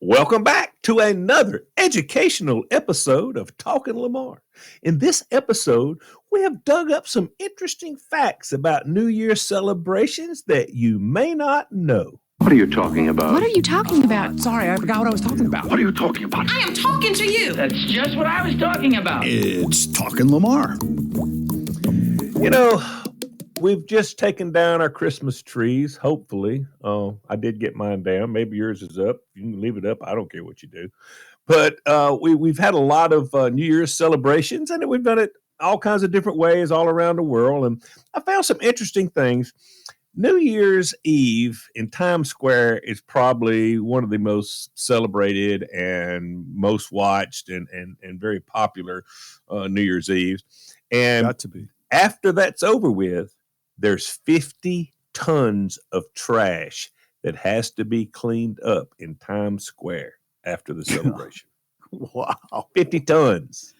Welcome back to another educational episode of Talking Lamar. In this episode, we have dug up some interesting facts about New Year's celebrations that you may not know. What are you talking about? What are you talking about? Sorry, I forgot what I was talking about. What are you talking about? I am talking to you. That's just what I was talking about. It's Talking Lamar. You know, we've just taken down our Christmas trees, hopefully. I did get mine down. Maybe yours is up. You can leave it up. I don't care what you do. But we've had a lot of New Year's celebrations, and we've done it all kinds of different ways all around the world. And I found some interesting things. New Year's Eve in Times Square is probably one of the most celebrated and most watched and very popular New Year's Eve. And Got to be. after that's over with, there's 50 tons of trash that has to be cleaned up in Times Square after the celebration. Wow. 50 tons.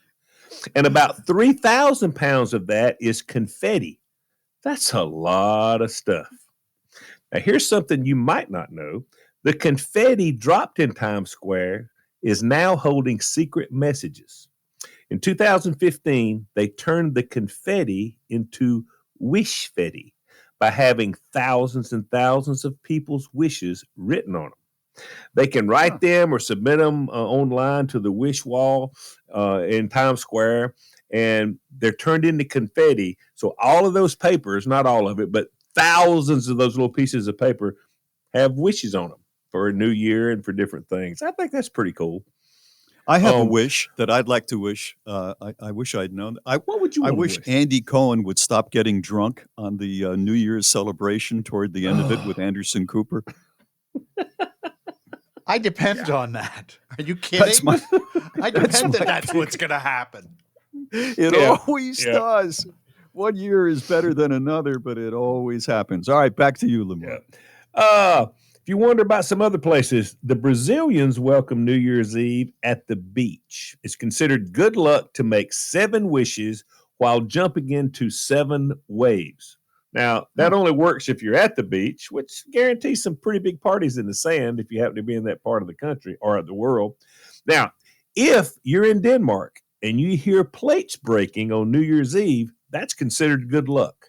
And about 3,000 pounds of that is confetti. That's a lot of stuff. Now, here's something you might not know. The confetti dropped in Times Square is now holding secret messages. In 2015, they turned the confetti into wishfetti by having thousands and thousands of people's wishes written on them. They can write them or submit them online to the wish wall in Times Square, and they're turned into confetti. So all of those papers, not all of it, but thousands of those little pieces of paper have wishes on them for a new year and for different things. I think that's pretty cool. I have a wish that I'd like to wish. I wish I'd known. What would you I wanna wish wish? Andy Cohen would stop getting drunk on the New Year's celebration toward the end of it with Anderson Cooper. I depend on that. Are you kidding? I depend that that's what's going to happen. It Yeah. always Yeah. does. One year is better than another, but it always happens. All right, back to you, Lamar. If you wonder about some other places, the Brazilians welcome New Year's Eve at the beach. It's considered good luck to make 7 wishes while jumping into 7 waves. Now, that only works if you're at the beach, which guarantees some pretty big parties in the sand if you happen to be in that part of the country or of the world. Now, if you're in Denmark and you hear plates breaking on New Year's Eve, that's considered good luck.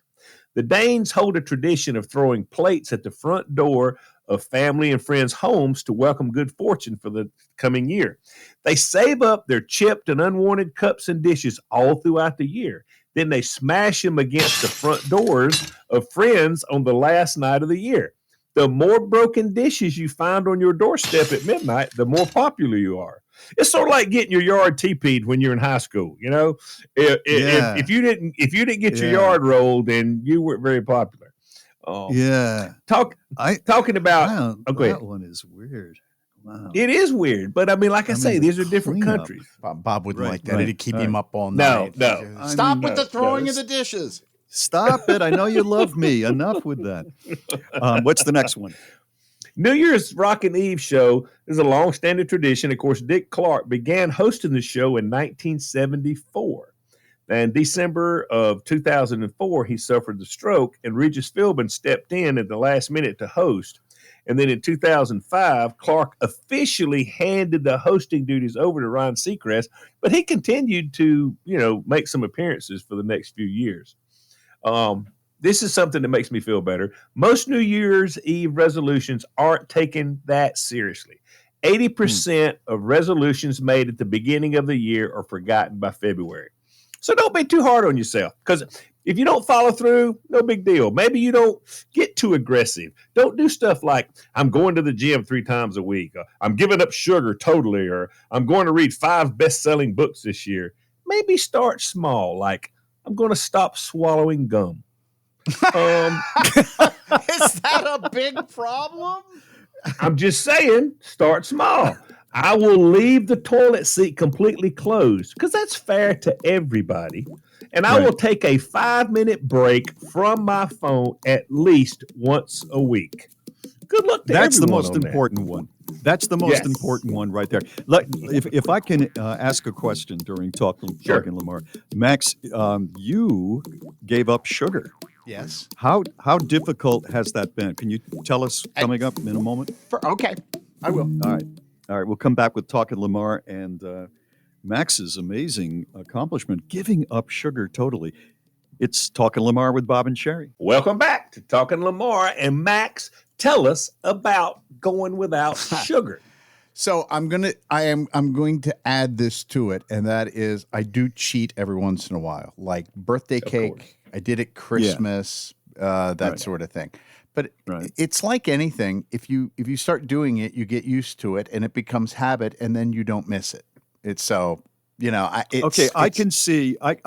The Danes hold a tradition of throwing plates at the front door of family and friends' homes to welcome good fortune for the coming year. They save up their chipped and unwanted cups and dishes all throughout the year. Then they smash them against the front doors of friends on the last night of the year. The more broken dishes you find on your doorstep at midnight, the more popular you are. It's sort of like getting your yard TP'd when you're in high school. You know, if you didn't get your yard rolled, then you weren't very popular. Talking about that one is weird. Wow. It is weird, but I mean, like I say, these are different countries. Bob wouldn't like that. Right, It'd keep right. him up all No, night. no. Stop with no, the throwing no. of the dishes. Stop it. I know you love me. Enough with that. What's the next one? New Year's Rockin' Eve show is a long-standing tradition. Of course, Dick Clark began hosting the show in 1974. In December of 2004, he suffered the stroke, and Regis Philbin stepped in at the last minute to host. And then in 2005, Clark officially handed the hosting duties over to Ryan Seacrest, but he continued to, make some appearances for the next few years. This is something that makes me feel better. Most New Year's Eve resolutions aren't taken that seriously. 80% of resolutions made at the beginning of the year are forgotten by February. So don't be too hard on yourself, because if you don't follow through, no big deal. Maybe you don't get too aggressive. Don't do stuff like, I'm going to the gym 3 times a week. Or, I'm giving up sugar totally. Or I'm going to read 5 best-selling books this year. Maybe start small, like I'm going to stop swallowing gum. Is that a big problem? I'm just saying, start small. I will leave the toilet seat completely closed because that's fair to everybody. And I will take a 5-minute break from my phone at least once a week. Good luck to That's the everyone most on important one. That's the most important one right there. If I can ask a question during talking Lamar, Max, you gave up sugar. Yes. How difficult has that been? Can you tell us coming up in a moment? Okay, I will. All right. All right, we'll come back with Talking Lamar and Max's amazing accomplishment, giving up sugar totally. It's Talking Lamar with Bob and Sheri. Welcome back to Talking Lamar. And Max, tell us about going without sugar. So I'm going to add this to it, and that is I do cheat every once in a while, like birthday cake. I did it Christmas, that sort of thing. But it's like anything. If you start doing it, you get used to it, and it becomes habit, and then you don't miss it. It's so I can see. Okay,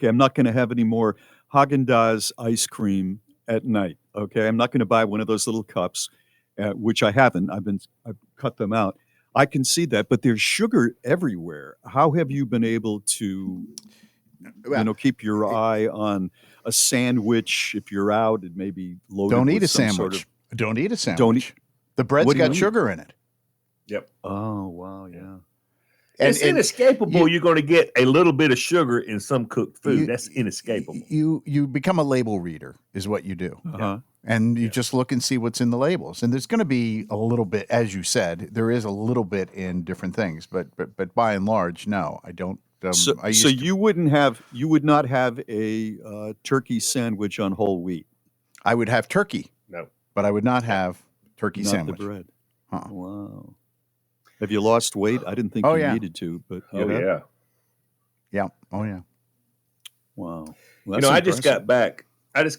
I'm not going to have any more Haagen-Dazs ice cream at night. Okay, I'm not going to buy one of those little cups, which I haven't. I've cut them out. I can see that, but there's sugar everywhere. How have you been able to, keep your eye on a sandwich if you're out and maybe loaded Don't with eat a some sandwich. sort of, Don't eat a sandwich. The bread's What do you got mean? sugar in it. Yep. Oh wow, yeah. It's inescapable. You're going to get a little bit of sugar in some cooked food. That's inescapable. You become a label reader is what you do. Uh-huh. And you just look and see what's in the labels. And there's going to be a little bit, as you said, there is a little bit in different things, but by and large, no, I don't. So you would not have a turkey sandwich on whole wheat. I would have turkey. No. But I would not have turkey Not sandwich. the bread. Uh-uh. Wow. Have you lost weight? I didn't think Oh, you yeah. needed to, but Oh, yeah. Yeah. Oh yeah. Wow. Well, You that's know, I just impressive.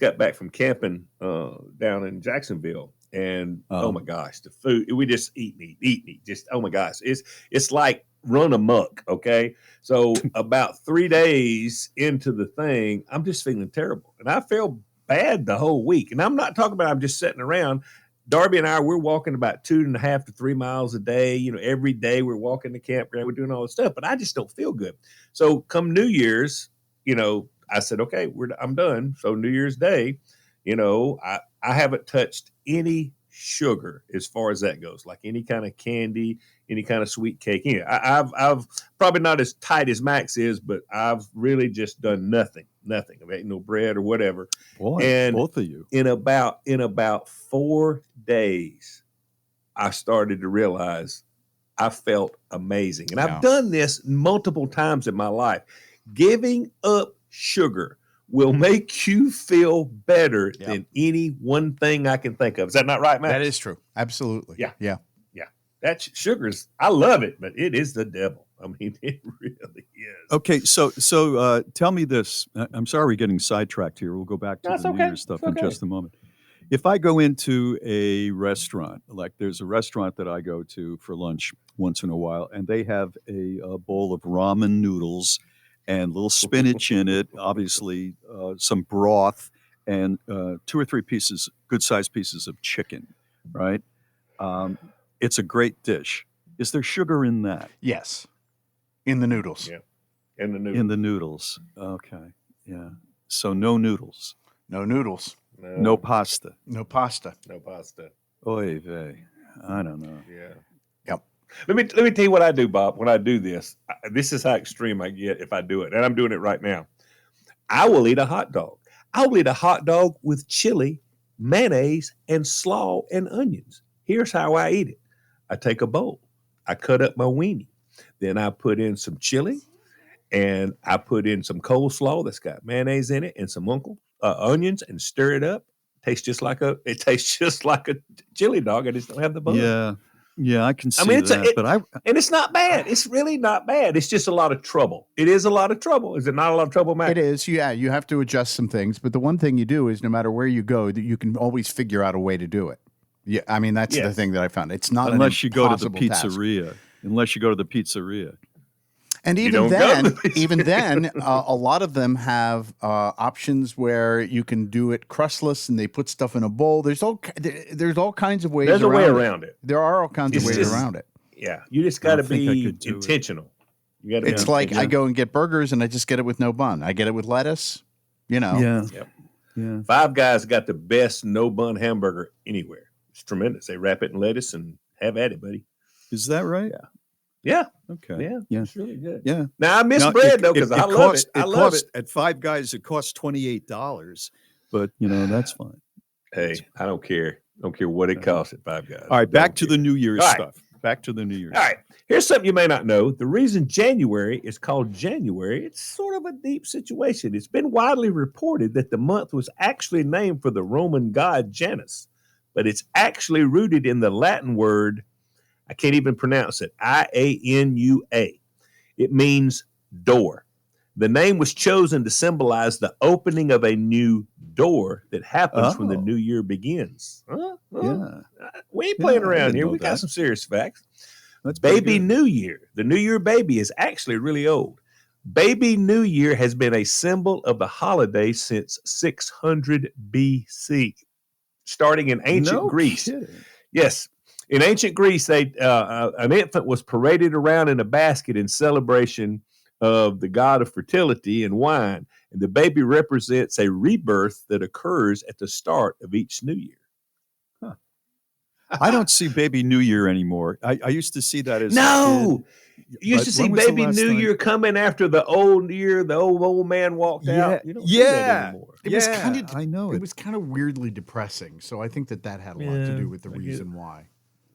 got back from camping down in Jacksonville, and oh my gosh, the food, we just eat meat. Just oh my gosh, it's like run amok. Okay, so about 3 days into the thing, I'm just feeling terrible, and I feel bad the whole week. And I'm not talking about I'm just sitting around. Darby and I, we're walking about 2.5 to 3 miles a day. You know, every day we're walking the campground, we're doing all this stuff, but I just don't feel good. So come New Year's, I said, okay, I'm done. So New Year's Day, I haven't touched any sugar as far as that goes, like any kind of candy, any kind of sweet cake. I've probably not as tight as Max is, but I've really just done nothing. I've eaten no bread or whatever. Boy, And both of you. in about 4 days, I started to realize I felt amazing. And I've done this multiple times in my life. Giving up sugar will make you feel better than any one thing I can think of. Is that not right, Matt? That is true. Absolutely. Yeah. Yeah. That sugar's, I love it, but it is the devil. I mean, it really is. Okay, so tell me this. I'm sorry we're getting sidetracked here. We'll go back to the New Year's stuff in just a moment. If I go into a restaurant, like there's a restaurant that I go to for lunch once in a while, and they have a bowl of ramen noodles and little spinach in it, obviously some broth, and 2 or 3 good-sized pieces of chicken, right? It's a great dish. Is there sugar in that? Yes. In the noodles. Yeah. In the noodles. In the noodles. Okay. Yeah. So no noodles. No noodles. No pasta. No pasta. No pasta. Oy vey. I don't know. Yeah. Yep. Let me tell you what I do, Bob. When I do this, this is how extreme I get if I do it, and I'm doing it right now. I will eat a hot dog. I will eat a hot dog with chili, mayonnaise, and slaw and onions. Here's how I eat it. I take a bowl. I cut up my weenie. Then I put in some chili, and I put in some coleslaw that's got mayonnaise in it and some onions, and stir it up. It tastes just like a chili dog. I just don't have the bun. Yeah, I can see that. And it's not bad. It's really not bad. It's just a lot of trouble. It is a lot of trouble. Is it not a lot of trouble, Matt? It is. Yeah, you have to adjust some things, but the one thing you do is no matter where you go, that you can always figure out a way to do it. Yeah, I mean that's the thing that I found. It's not unless you go to the task. pizzeria. Unless you go to the pizzeria. And even then, a lot of them have options where you can do it crustless, and they put stuff in a bowl. There's all kinds of ways. There's a way around it. There are all kinds of ways around it. Yeah, you just got to be intentional. It's like I go and get burgers, and I just get it with no bun. I get it with lettuce. Yeah. Five Guys got the best no bun hamburger anywhere. It's tremendous. They wrap it in lettuce and have at it, buddy. Is that right? Yeah. Okay. Yeah. It's really good. Yeah. Now I miss bread though because I love it. I love it. At Five Guys, it costs $28, but that's fine. Hey, I don't care. Don't care what it costs at Five Guys. All right, back to the New Year's All right. stuff. Back to the New Year's. All right. Here's something you may not know. The reason January is called January, it's sort of a deep situation. It's been widely reported that the month was actually named for the Roman god Janus, but it's actually rooted in the Latin word, I can't even pronounce it, Ianua. It means door. The name was chosen to symbolize the opening of a new door that happens when the new year begins. Yeah. We ain't playing I around didn't here. know We got that. some serious facts. That's pretty Baby good. New Year. The New Year baby is actually really old. Baby New Year has been a symbol of the holiday since 600 BC, starting in ancient No Greece. kidding. Yes. In ancient Greece, an infant was paraded around in a basket in celebration of the god of fertility and wine. And the baby represents a rebirth that occurs at the start of each new year. I don't see Baby New Year anymore. I used to see that as No! a kid. You used to see Baby New Year coming after the old year, the old man walked out. You don't see that anymore. It was kind of, I know it was kind of weirdly depressing. So I think that had a lot to do with the reason why.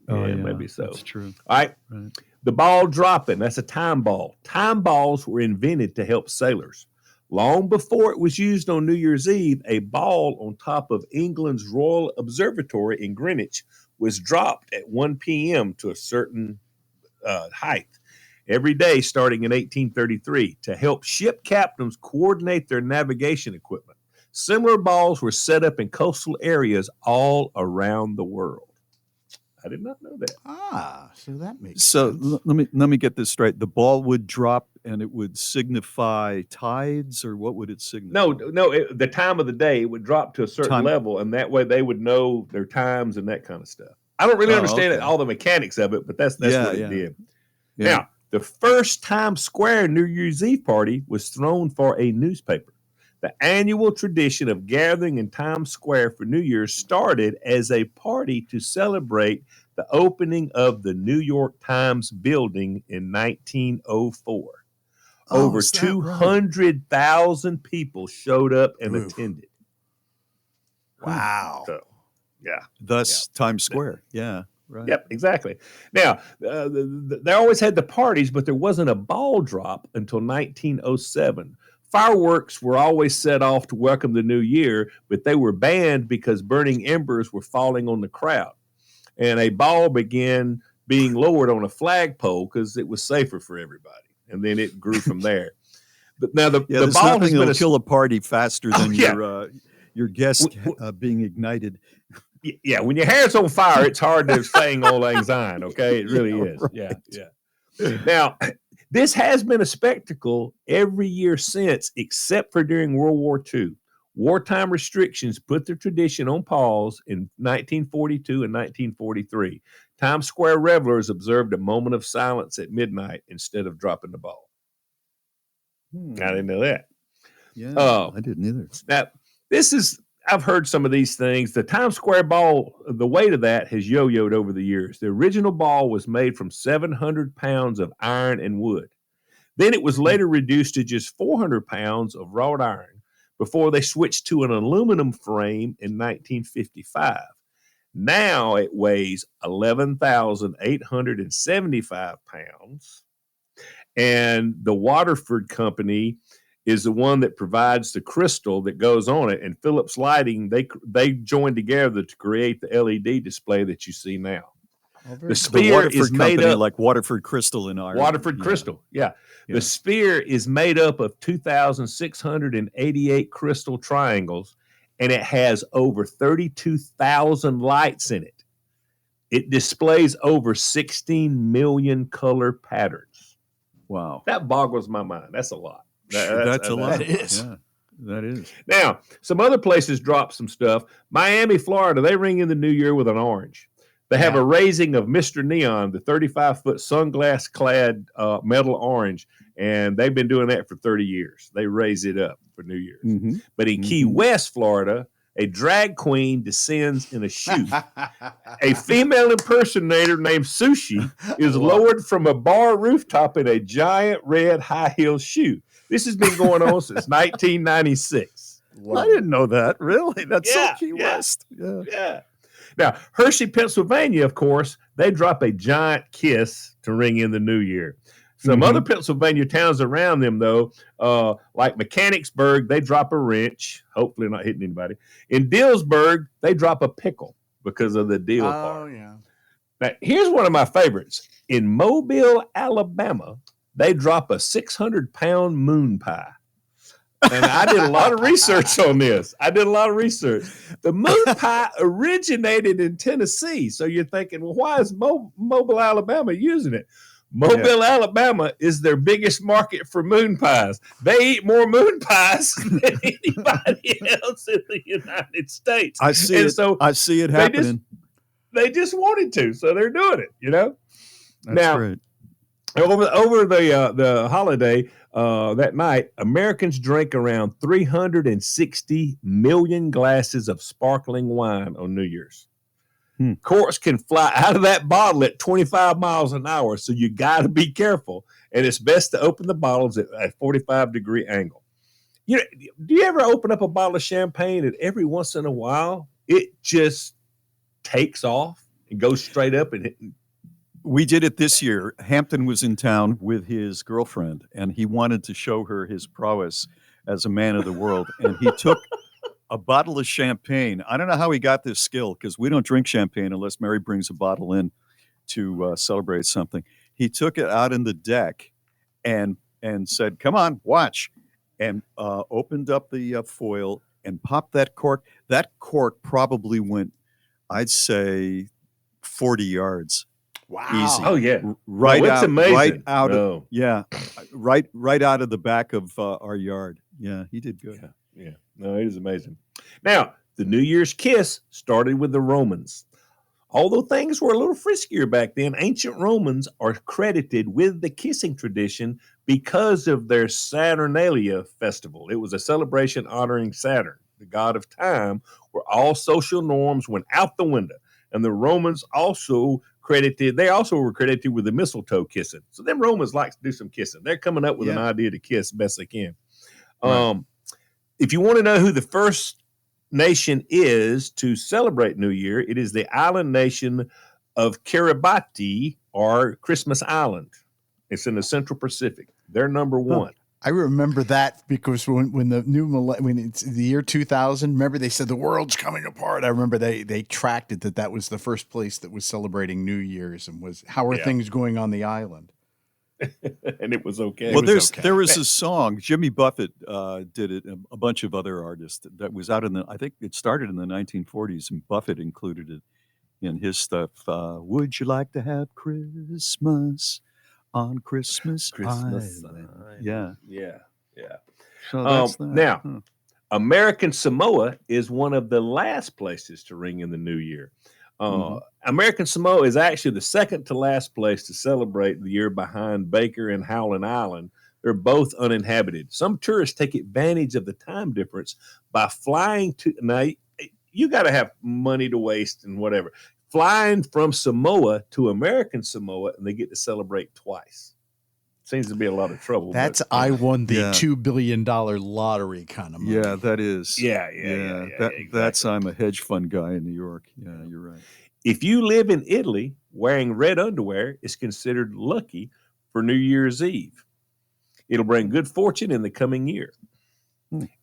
Yeah, maybe so. That's true. All right. Right. The ball dropping, that's a time ball. Time balls were invented to help sailors. Long before it was used on New Year's Eve, a ball on top of England's Royal Observatory in Greenwich was dropped at 1 p.m. to a certain height every day starting in 1833 to help ship captains coordinate their navigation equipment. Similar balls were set up in coastal areas all around the world. I did not know that. So that makes So sense. let me get this straight. The ball would drop and it would signify tides, or what would it signify? No, the time of the day it would drop to a certain level, and that way they would know their times and that kind of stuff. I don't really understand all the mechanics of it, but that's what it did. Yeah. Now, the first Times Square New Year's Eve party was thrown for a newspaper. The annual tradition of gathering in Times Square for New Year's started as a party to celebrate the opening of the New York Times building in 1904. Over 200,000 people showed up and attended. Wow. So, yeah. Thus, Times Square. Yeah. Right. Yep, exactly. Now, they always had the parties, but there wasn't a ball drop until 1907. Fireworks were always set off to welcome the new year, but they were banned because burning embers were falling on the crowd. And a ball began being lowered on a flagpole because it was safer for everybody. And then it grew from there. But now the ball has been kill a party faster than your guest being ignited. Yeah, when your hair's on fire, it's hard to sing Auld Lang Syne, okay? It really is. Right. Yeah. Now, this has been a spectacle every year since, except for during World War II. Wartime restrictions put the tradition on pause in 1942 and 1943. Times Square revelers observed a moment of silence at midnight instead of dropping the ball. I didn't know that. Yeah, I didn't either. Now, I've heard some of these things. The Times Square ball, the weight of that has yo-yoed over the years. The original ball was made from 700 pounds of iron and wood. Then it was later reduced to just 400 pounds of wrought iron before they switched to an aluminum frame in 1955. Now it weighs 11,875 pounds. And the Waterford Company is the one that provides the crystal that goes on it. And Philips Lighting, they joined together to create the LED display that you see now. The spear is made up like Waterford Crystal in Ireland. Waterford Crystal, yeah. The spear is made up of 2,688 crystal triangles, and it has over 32,000 lights in it. It displays over 16 million color patterns. Wow. That boggles my mind. That's a lot. That's a lot. That is. Yeah, that is. Now, some other places drop some stuff. Miami, Florida, they ring in the new year with an orange. They have a raising of Mr. Neon, the 35-foot sunglass-clad metal orange, and they've been doing that for 30 years. They raise it up for New Year's. Mm-hmm. But in Key West, Florida, a drag queen descends in a chute. A female impersonator named Sushi is lowered from a bar rooftop in a giant red high-heel shoe. This has been going on since 1996. I didn't know that. Really? That's so Key West. Yeah. Now, Hershey, Pennsylvania, of course, they drop a giant kiss to ring in the new year. Some other Pennsylvania towns around them, though, like Mechanicsburg, they drop a wrench, hopefully not hitting anybody. In Dillsburg, they drop a pickle because of the deal part. Yeah. Now, here's one of my favorites. In Mobile, Alabama, they drop a 600-pound moon pie. And I did a lot of research on this. The moon pie originated in Tennessee. So you're thinking, well, why is Mobile, Alabama using it? Mobile, Alabama is their biggest market for moon pies. They eat more moon pies than anybody else in the United States. I see it. So I see it happening. They just wanted to, so they're doing it, That's now, great. Over the holiday that night, Americans drank around 360 million glasses of sparkling wine on New Year's. Corks can fly out of that bottle at 25 miles an hour, so you got to be careful. And it's best to open the bottles at a 45-degree angle. Do you ever open up a bottle of champagne and every once in a while it just takes off and goes straight up and hit? We did it this year. Hampton was in town with his girlfriend, and he wanted to show her his prowess as a man of the world. And he took a bottle of champagne. I don't know how he got this skill because we don't drink champagne unless Mary brings a bottle in to celebrate something. He took it out in the deck and said, "Come on, watch," and opened up the foil and popped that cork. That cork probably went, I'd say, 40 yards. Wow. Easy. Oh, yeah. Right it's out, amazing. right out of, right out of the back of our yard. Yeah, he did good. Yeah. No, it is amazing. Now, the New Year's kiss started with the Romans. Although things were a little friskier back then, ancient Romans are credited with the kissing tradition because of their Saturnalia festival. It was a celebration honoring Saturn, the god of time, where all social norms went out the window. And the Romans also were credited with the mistletoe kissing. So them Romans like to do some kissing. They're coming up with an idea to kiss best they can. Right. If you want to know who the first nation is to celebrate New Year, it is the island nation of Kiribati, or Christmas Island. It's in the Central Pacific. They're number one. I remember that because when it's the year 2000, remember they said the world's coming apart. I remember they tracked it that was the first place that was celebrating New Year's and was how are things going on the island. And it was okay. Well, there was a song. Jimmy Buffett did it. A bunch of other artists that was out I think it started in the 1940s, and Buffett included it in his stuff. Would you like to have Christmas on Christmas Island? Yeah. So that's that. Now, American Samoa is one of the last places to ring in the new year. American Samoa is actually the second to last place to celebrate the year behind Baker and Howland Island. They're both uninhabited. Some tourists take advantage of the time difference by flying to, now you got to have money to waste and whatever, flying from Samoa to American Samoa, and they get to celebrate twice. Seems to be a lot of trouble. That's I won the $2 billion lottery kind of money. Yeah, that is. Yeah, exactly. That's I'm a hedge fund guy in New York. Yeah, you're right. If you live in Italy, wearing red underwear is considered lucky for New Year's Eve. It'll bring good fortune in the coming year.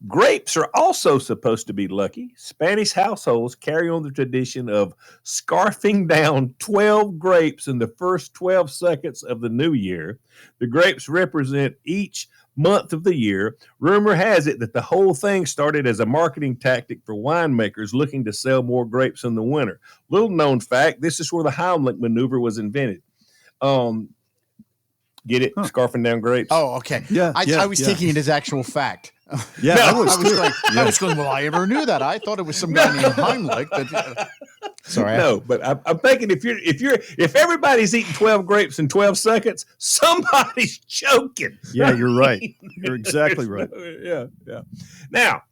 Grapes are also supposed to be lucky. Spanish households carry on the tradition of scarfing down 12 grapes in the first 12 seconds of the new year. The grapes represent each month of the year. Rumor has it that the whole thing started as a marketing tactic for winemakers looking to sell more grapes in the winter. Little known fact, this is where the Heimlich maneuver was invented. Get it? Scarfing down grapes. Oh, okay. I was taking it as actual fact. Yeah, I was going, well, I never knew that. I thought it was some guy named Heimlich. Sorry. No, but I'm thinking if everybody's eating 12 grapes in 12 seconds, somebody's choking. Yeah, you're right. You're exactly right. Yeah. Now,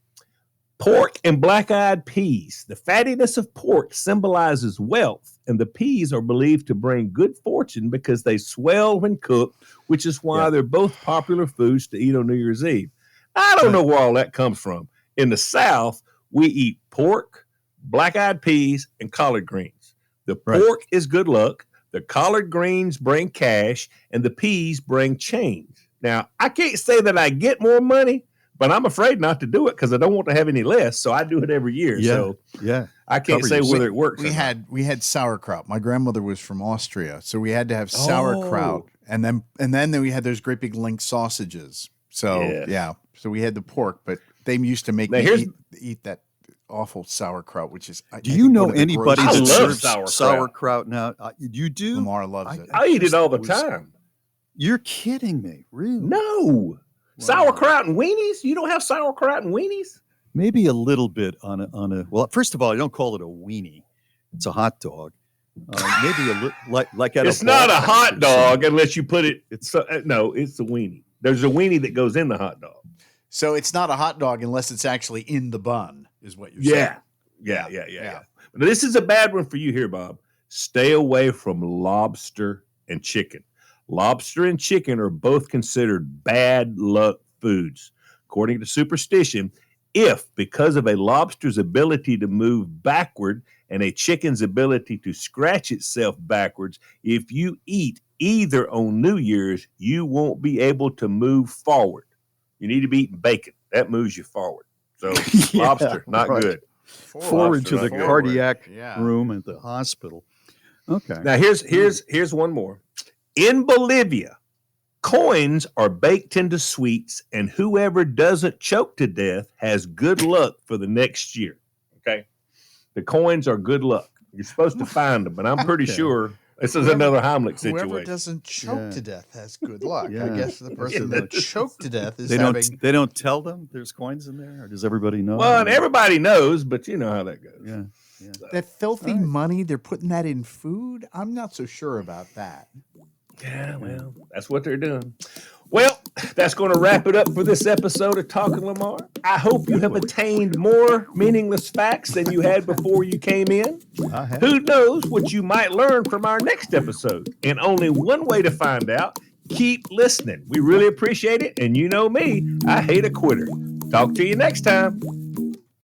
pork and black-eyed peas. The fattiness of pork symbolizes wealth, and the peas are believed to bring good fortune because they swell when cooked, which is why they're both popular foods to eat on New Year's Eve. I don't know where all that comes from. In the South, we eat pork, black-eyed peas, and collard greens. The pork is good luck. The collard greens bring cash, and the peas bring change. Now, I can't say that I get more money, but I'm afraid not to do it because I don't want to have any less. So I do it every year. Yeah. So I can't say whether it works. We had sauerkraut. My grandmother was from Austria, so we had to have sauerkraut, and then we had those great big link sausages. So so we had the pork, but they used to make me eat that awful sauerkraut, which is. Do you know anybody that serves sauerkraut. Sauerkraut now? You do? Lamar loves it. I eat it all the time. You're kidding me, really? No. Sauerkraut and weenies? You don't have sauerkraut and weenies? Maybe a little bit on a. Well, first of all, I don't call it a weenie. It's a hot dog. Maybe a like at it's not a hot dog unless you put it. It's a weenie. There's a weenie that goes in the hot dog. So it's not a hot dog unless it's actually in the bun, is what you're saying. Yeah. But this is a bad one for you here, Bob. Stay away from lobster and chicken. Lobster and chicken are both considered bad luck foods. According to superstition, if because of a lobster's ability to move backward and a chicken's ability to scratch itself backwards, if you eat either on New Year's, you won't be able to move forward. You need to be eating bacon. That moves you forward. So lobster, not good. Forward to the cardiac room at the hospital. Okay. Now here's one more. In Bolivia, coins are baked into sweets, and whoever doesn't choke to death has good luck for the next year. Okay? The coins are good luck. You're supposed to find them, but I'm pretty sure this is another Heimlich situation. Whoever doesn't choke to death has good luck. I guess the person that choked to death is They don't tell them there's coins in there, or does everybody know? Well, and everybody knows, but you know how that goes. Yeah. That filthy money, they're putting that in food? I'm not so sure about that. Yeah, well, that's what they're doing. Well, that's going to wrap it up for this episode of Talking Lamar. I hope you have attained more meaningless facts than you had before you came in. Who knows what you might learn from our next episode? And only one way to find out, keep listening. We really appreciate it. And you know me, I hate a quitter. Talk to you next time.